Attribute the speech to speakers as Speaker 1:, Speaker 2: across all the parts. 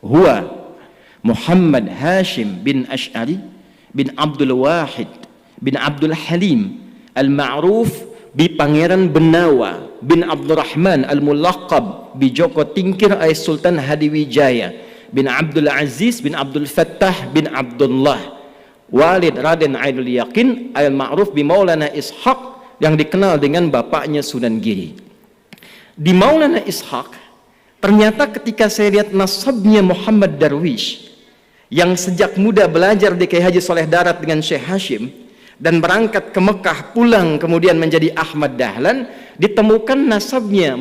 Speaker 1: huwa Muhammad Hashim bin Ash'ari bin Abdul Wahid bin Abdul Halim al-ma'ruf bi Pangeran Benawa bin Abdurrahman al-mulaqab bi Joko Tingkir ay Sultan Hadiwijaya bin Abdul Aziz bin Abdul Fattah bin Abdullah Walid Raden Ainul Yakin al-ma'ruf bi Maulana Ishaq yang dikenal dengan bapaknya Sunan Giri. Di Maulana Ishaq ternyata ketika saya lihat nasabnya Muhammad Darwish yang sejak muda belajar di Kiai Haji Soleh Darat dengan Syekh Hashim dan berangkat ke Mekah, pulang kemudian menjadi Ahmad Dahlan, ditemukan nasabnya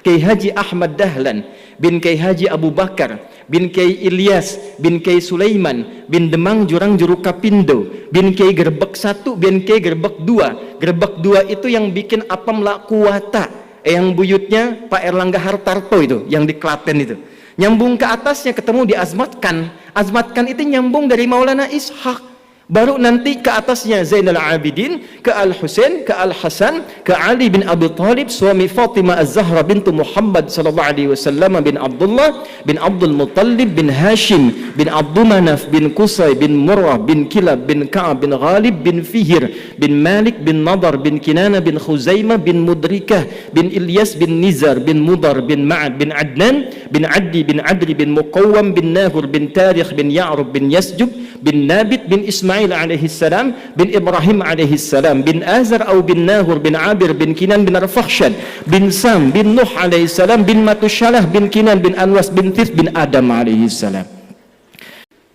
Speaker 1: Kiai Haji Ahmad Dahlan bin Kiai Haji Abu Bakar bin Kiai Ilyas bin Kiai Sulaiman bin Demang Jurang Jurukapindo bin Kiai Gerbek 1 bin Kiai Gerbek 2. Gerbek 2 itu yang bikin apam la kuwata, yang buyutnya Pak Erlangga Hartarto itu, yang di Klaten itu. Nyambung ke atasnya ketemu di Azmatkan. Azmatkan itu nyambung dari Maulana Ishaq. Baru nanti ke atasnya Zainal Abidin, ke Al-Husain, ke Al-Hasan, ke Ali bin Abi Thalib, suami Fatimah Az-Zahra bintu Muhammad sallallahu alaihi wasallam bin Abdullah bin Abdul Muttalib bin Hashim bin Abdul Manaf bin Qusay bin Murrah bin Kilab bin Ka'ab bin Ghalib bin Fihir bin Malik bin Nadar bin Kinana bin Khuzaimah bin Mudrikah bin Ilyas bin Nizar bin Mudar bin Ma'ad bin Adnan bin Addi bin Adri bin Muqawwam bin Nahur bin Tarikh bin Ya'rub bin Yasjub bin Nabit bin Ismail alaihi salam bin Ibrahim alaihi salam bin Azar atau bin Nahur bin Abir bin Kinan bin Arfakhshad bin Sam bin Nuh alaihi salam bin Matushalah bin Kinan bin Anwas bin Tif bin Adam alaihi salam.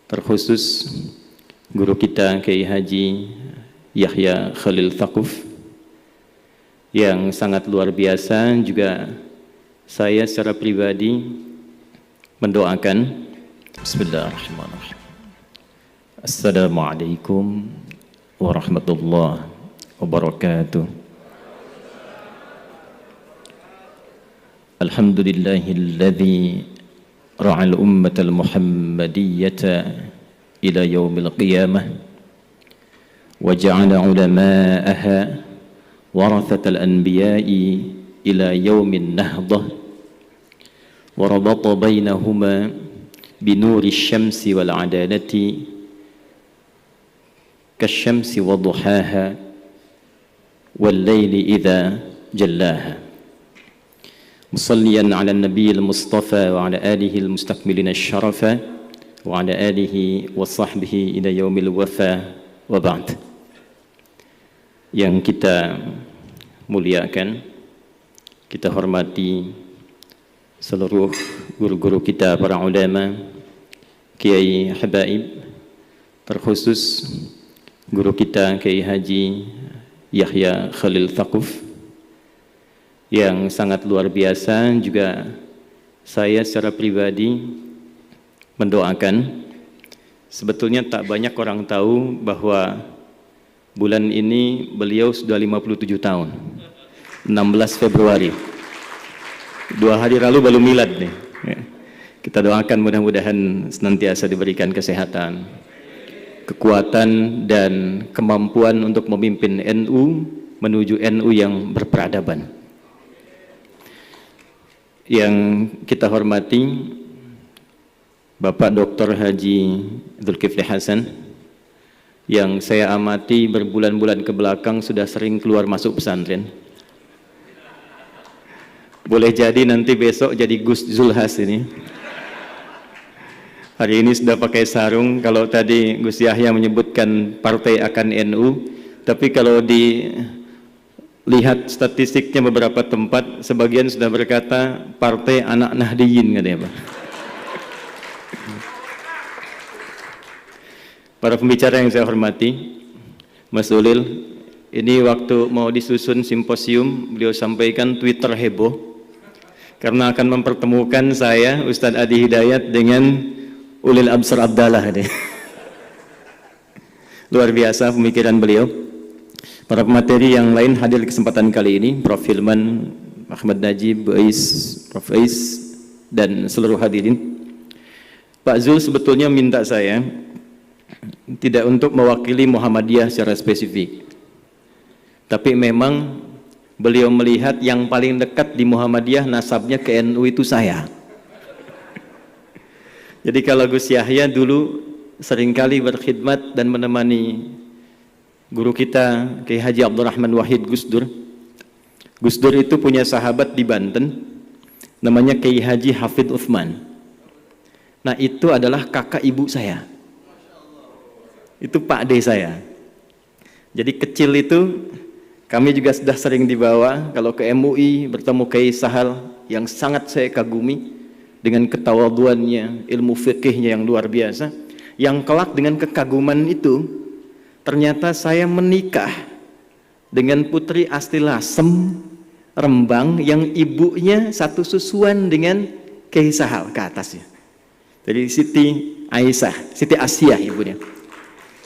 Speaker 1: Terkhusus guru kita Kiai Haji Yahya Khalil Thaquf yang sangat luar biasa, juga saya secara pribadi mendoakan. Bismillahirrahmanirrahim. Assalamualaikum warahmatullahi wabarakatuh. Alhamdulillahilladzi ra'al ummatal muhammadiyyata ila yaumil qiyamah wa ja'ala ulama'aha warathatal anbiya'i ila yaumin nahdah wa rabata bainahuma binuri syamsi wal adalati kasyamsi wa duhaha wal laili idza jallaha. Musalliyan ala nabiyil mustafa wa ala alihi al mustakmilin asy-syarafa wa ala alihi wa sahbihi ila yaumil wafa wa ba'd. Yang kita muliakan, kita hormati seluruh guru-guru kita, para ulama, kiai habaib, terkhusus guru kita Kiai Haji Yahya Khalil Thaquf yang sangat luar biasa. Juga saya secara pribadi mendoakan. Sebetulnya tak banyak orang tahu bahwa bulan ini beliau sudah 57 tahun, 16 Februari. 2 hari lalu baru milad nih. Kita doakan mudah-mudahan senantiasa diberikan kesehatan, kekuatan dan kemampuan untuk memimpin NU menuju NU yang berperadaban. Yang kita hormati Bapak Dr. Haji Zulkifli Hasan, yang saya amati berbulan-bulan ke belakang sudah sering keluar masuk pesantren. Boleh jadi nanti besok jadi Gus Zulhas ini. Hari ini sudah pakai sarung. Kalau tadi Gus Yahya menyebutkan partai akan NU, tapi kalau dilihat statistiknya beberapa tempat, sebagian sudah berkata partai anak Nahdiyin, katanya Pak. Para pembicara yang saya hormati, Mas Ulil, ini waktu mau disusun simposium, beliau sampaikan Twitter heboh karena akan mempertemukan saya, Ustadz Adi Hidayat, dengan Ulil Absar Abdallah. Luar biasa pemikiran beliau. Para pemateri yang lain hadir di kesempatan kali ini, Prof. Hilman, Ahmad Najib, Bu Ais, Prof. Ais, dan seluruh hadirin. Pak Zul sebetulnya minta saya tidak untuk mewakili Muhammadiyah secara spesifik, tapi memang beliau melihat yang paling dekat di Muhammadiyah nasabnya ke NU itu saya. Jadi kalau Gus Yahya dulu seringkali berkhidmat dan menemani guru kita Kiai Haji Abdurrahman Wahid Gus Dur. Gus Dur itu punya sahabat di Banten namanya Kiai Haji Hafid Uthman. Nah itu adalah kakak ibu saya. Itu Pak D saya. Jadi kecil itu kami juga sudah sering dibawa kalau ke MUI bertemu Kiai Sahal yang sangat saya kagumi dengan ketawaduannya, ilmu fikihnya yang luar biasa. Yang kelak dengan kekaguman itu ternyata saya menikah dengan putri asli Lasem Rembang yang ibunya satu susuan dengan Kiai Sahal ke atasnya. Jadi Siti Aisyah, Siti Asyah ibunya.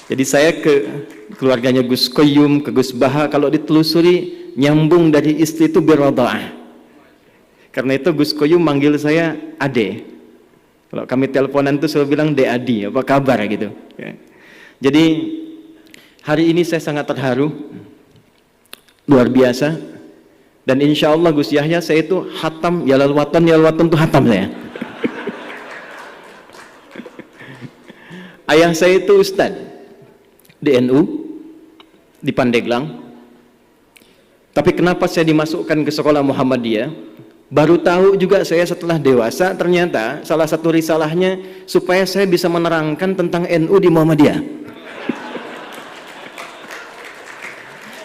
Speaker 1: Jadi saya ke keluarganya Gus Koyum, ke Gus Baha, kalau ditelusuri nyambung dari istri itu biradha'ah. Karena itu Gus Koyum manggil saya Ade. Kalau kami teleponan tuh selalu bilang De Adi, apa kabar gitu. Ya. Jadi hari ini saya sangat terharu, luar biasa. Dan insya Allah Gus Yahya saya itu hatam, ya lalwatan tuh hatam saya. Ayah saya itu Ustadz di NU, di Pandeglang. Tapi kenapa saya dimasukkan ke sekolah Muhammadiyah? Baru tahu juga saya setelah dewasa, ternyata salah satu risalahnya supaya saya bisa menerangkan tentang NU di Muhammadiyah.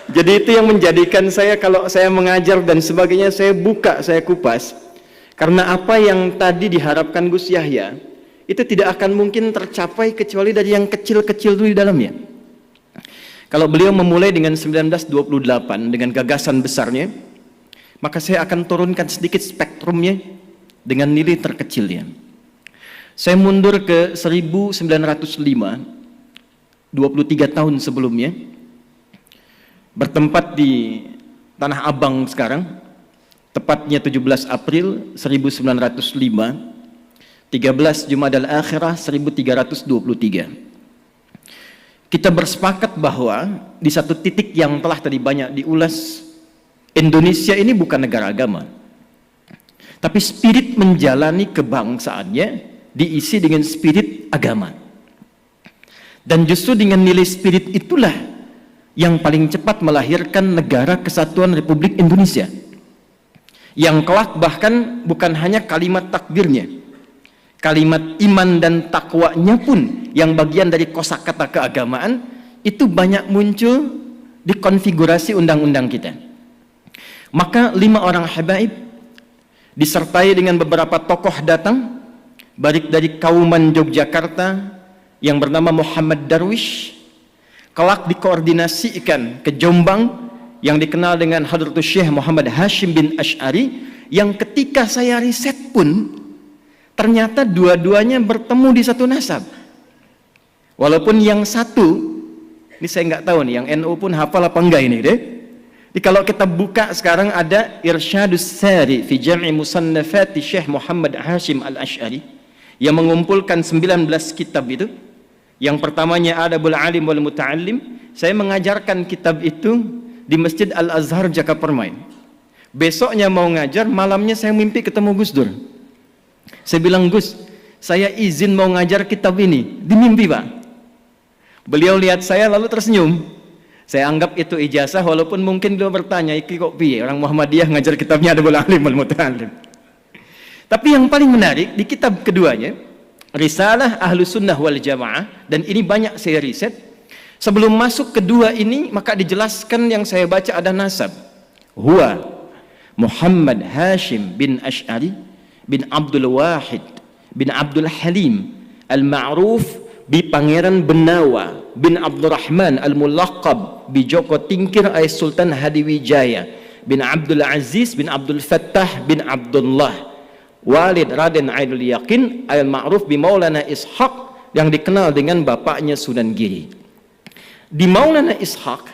Speaker 1: Jadi itu yang menjadikan saya kalau saya mengajar dan sebagainya saya buka, saya kupas. Karena apa yang tadi diharapkan Gus Yahya itu tidak akan mungkin tercapai kecuali dari yang kecil-kecil dulu di dalamnya. Kalau beliau memulai dengan 1928 dengan gagasan besarnya, maka saya akan turunkan sedikit spektrumnya dengan nilai terkecilnya. Saya mundur ke 1905, 23 tahun sebelumnya, bertempat di Tanah Abang sekarang, tepatnya 17 April 1905, 13 Jumadal Akhirah 1323. Kita bersepakat bahwa di satu titik yang telah tadi banyak diulas, Indonesia ini bukan negara agama, tapi spirit menjalani kebangsaannya diisi dengan spirit agama. Dan justru dengan nilai spirit itulah yang paling cepat melahirkan negara kesatuan Republik Indonesia, yang kelak bahkan bukan hanya kalimat takbirnya, kalimat iman dan takwanya pun yang bagian dari kosakata keagamaan itu banyak muncul di konfigurasi undang-undang kita. Maka 5 orang habaib disertai dengan beberapa tokoh datang baik dari Kauman Yogyakarta yang bernama Muhammad Darwish, kelak dikoordinasikan ke Jombang yang dikenal dengan Hadratus Syekh Muhammad Hashim bin Ash'ari, yang ketika saya riset pun ternyata dua-duanya bertemu di satu nasab. Walaupun yang satu, ini saya nggak tahu nih, yang NU pun hafal apa enggak ini deh. Jadi kalau kita buka sekarang ada Irsyadus Sari fi Jam'i Musannafati Syekh Muhammad Hashim Al-Ash'ari yang mengumpulkan 19 kitab itu. Yang pertamanya Adabul Alim wal Muta'allim. Saya mengajarkan kitab itu di Masjid Al-Azhar Jakapermain. Besoknya mau ngajar, malamnya saya mimpi ketemu Gus Dur. Saya bilang, Gus, saya izin mau ngajar kitab ini. Di mimpi, Pak. Beliau lihat saya lalu tersenyum. Saya anggap itu ijazah, walaupun mungkin beliau bertanya, iki kok piye orang Muhammadiyah ngajar kitabnya Adabul Alim wal Muta'allim. Tapi yang paling menarik di kitab keduanya, Risalah Ahlus Sunnah wal Jamaah, dan ini banyak saya riset. Sebelum masuk kedua ini, maka dijelaskan yang saya baca ada nasab. Huwa Muhammad Hashim bin Ash'ari bin Abdul Wahid bin Abdul Halim al-ma'ruf bi Pangeran Benawa bin Abdurrahman al-Mulaqab bi Joko Tingkir ay Sultan Hadiwijaya bin Abdul Aziz bin Abdul Fattah bin Abdullah Walid Raden Ainul Yaqin al-ma'ruf bi Maulana Ishaq, yang dikenal dengan bapaknya Sunan Giri. Di Maulana Ishaq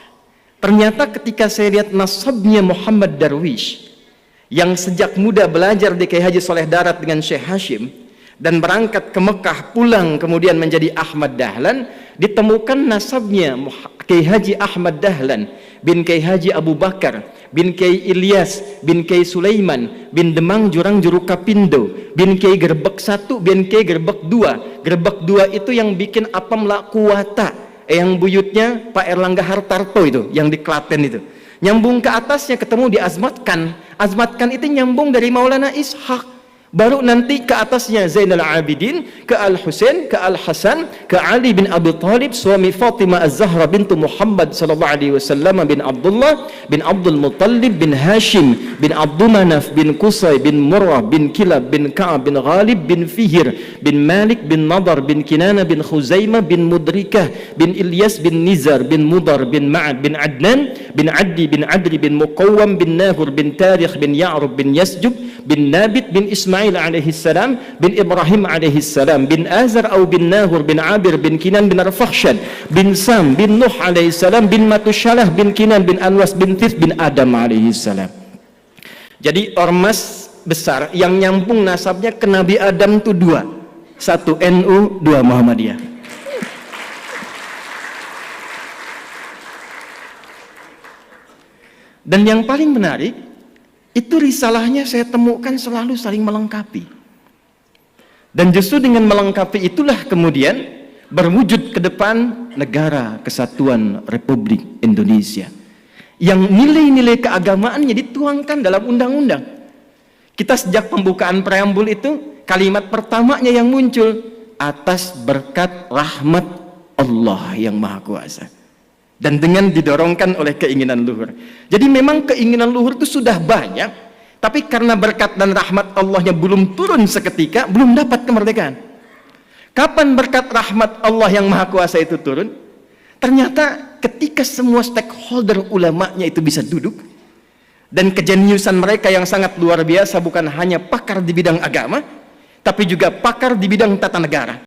Speaker 1: ternyata ketika saya lihat nasabnya Muhammad Darwish yang sejak muda belajar di Kiai Haji Soleh Darat dengan Syekh Hashim dan berangkat ke Mekah, pulang kemudian menjadi Ahmad Dahlan, ditemukan nasabnya Kiai Haji Ahmad Dahlan bin Kiai Haji Abu Bakar, bin Kiai Ilyas, bin Kiai Sulaiman, bin Demang Jurang Juru Kapindo, bin Kiai Gerbek 1, bin Kiai Gerbek 2. Gerbek 2 itu yang bikin apam la kuwata, yang buyutnya Pak Erlangga Hartarto itu, yang di Klaten itu. Nyambung ke atasnya ketemu di Azmatkan. Azmatkan itu nyambung dari Maulana Ishaq. Baru nanti ke atasnya Zainal Abidin, ke Al-Husain, ke Al-Hasan, ke Ali bin Abi Thalib, suami Fatimah Az-Zahra bintu Muhammad sallallahu alaihi wasallam, bin Abdullah, bin Abdul Muttalib, bin Hashim, bin Abdul Manaf, bin Qusay, bin Murrah, bin Kilab, bin Ka'ab, bin Ghalib, bin Fihir, bin Malik, bin Nadar, bin Kinana, bin Khuzaimah, bin Mudrikah, bin Ilyas, bin Nizar, bin Mudar, bin Ma'ad, bin Adnan, bin Addi, bin Adri, bin Muqawwam, bin Nahur, bin Tarikh, bin Ya'rub, bin Yasjub, bin Nabit, bin Ismail alaihi salam, bin Ibrahim alaihi salam, bin Azar atau bin Nahur, bin Abir, bin Kinan, bin Arfakhshad, bin Sam, bin Nuh alaihi salam, bin Matushalah, bin Kinan, bin Anwas, bin Thith, bin Adam alaihi salam. Jadi ormas besar yang nyambung nasabnya ke Nabi Adam itu dua, satu NU, dua Muhammadiyah. Dan yang paling menarik itu risalahnya saya temukan selalu saling melengkapi. Dan justru dengan melengkapi itulah kemudian berwujud ke depan Negara Kesatuan Republik Indonesia. Yang nilai-nilai keagamaannya dituangkan dalam undang-undang. Kita sejak pembukaan preambul itu, kalimat pertamanya yang muncul, atas berkat rahmat Allah yang Maha Kuasa. Dan dengan didorongkan oleh keinginan luhur. Jadi memang keinginan luhur itu sudah banyak, tapi karena berkat dan rahmat Allahnya belum turun seketika, belum dapat kemerdekaan. Kapan berkat rahmat Allah yang Maha Kuasa itu turun? Ternyata ketika semua stakeholder ulamanya itu bisa duduk, dan kejeniusan mereka yang sangat luar biasa bukan hanya pakar di bidang agama, tapi juga pakar di bidang tata negara.